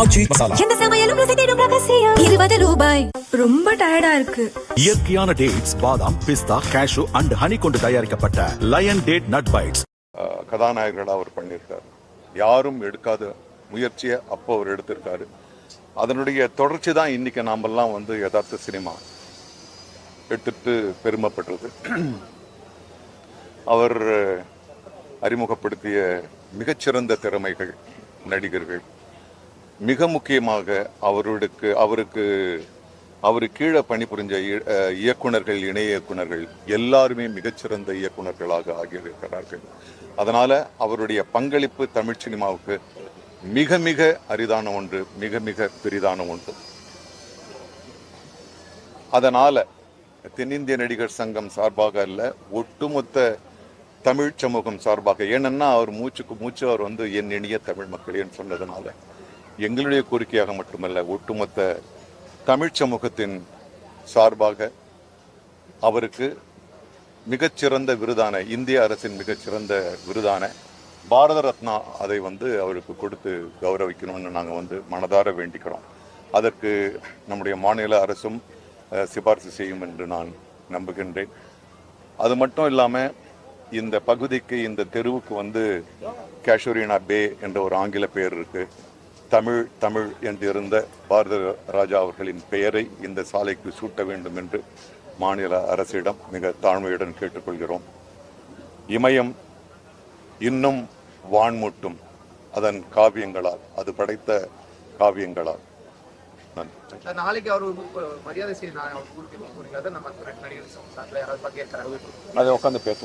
ஆச்சி மசாலா. எந்த சமையலும் ருசி தேடும் ரகசியம். 20 ரூபாய். ரொம்ப டயர்டா இருக்கு. இயற்கையான டேட்ஸ், பாதாம், பிஸ்தா, கேஷு அண்ட் ஹனி கொண்டு தயாரிக்கப்பட்ட லயன் டேட் நட் பைட்ஸ். கதாநாயகர்களா அவர் பண்ணியிருக்காரு. யாரும் எடுக்காத முயற்சியை அப்போ அவர் எடுத்திருக்காரு. அதனுடைய தொடர்ச்சி தான் இன்னைக்கு நாமெல்லாம் யதார்த்த சினிமா எடுத்துட்டு பெருமைப்படுறது. அவர் அறிமுகப்படுத்திய மிகச்சிறந்த திறமைகள், நடிகர்கள், மிக முக்கியமாக அவருக்கு கீழே பணிபுரிஞ்ச இயக்குனர்கள், இணை இயக்குனர்கள் எல்லாருமே மிகச்சிறந்த இயக்குனர்களாக ஆகியிருக்கிறார்கள். அதனால அவருடைய பங்களிப்பு தமிழ் சினிமாவுக்கு மிக மிக அரிதான ஒன்று, மிக மிக பெரிதான ஒன்று. அதனால தென்னிந்திய நடிகர் சங்கம் சார்பாக அல்ல, ஒட்டுமொத்த தமிழ் சமூகம் சார்பாக, ஏனென்னா அவர் மூச்சுக்கு மூச்சு அவர் என் இனிய தமிழ் மக்களேன்னு சொன்னதுனால எங்களுடைய கோரிக்கையாக மட்டுமல்ல, ஒட்டுமொத்த தமிழ் சமூகத்தின் சார்பாக அவருக்கு மிகச்சிறந்த விருதான, இந்திய அரசின் மிகச்சிறந்த விருதான பாரத ரத்னா அதை அவருக்கு கொடுத்து கௌரவிக்கணும்னு நாங்கள் மனதார வேண்டிக்கிறோம். அதற்கு நம்முடைய மாநில அரசும் சிபாரிசு செய்யும் என்று நான் நம்புகின்றேன். அது மட்டும் இல்லாமல் இந்த பகுதிக்கு, இந்த தெருவுக்கு கேஷோரினா பே என்ற ஒரு ஆங்கில பெயர் இருக்கு. தமிழ் தமிழ் என்று இருந்த பாரத ராஜா அவர்களின் பெயரை இந்த சாலைக்கு சூட்ட வேண்டும் என்று மாநில அரசிடம் மிக தாழ்மையுடன் கேட்டுக்கொள்கிறோம். இமயம் இன்னும் வான்மூட்டும் அதன் காவியங்களால், அது படைத்த காவியங்களால். நாளைக்கு அவர் மரியாதை செய்ய அதை உட்காந்து பேச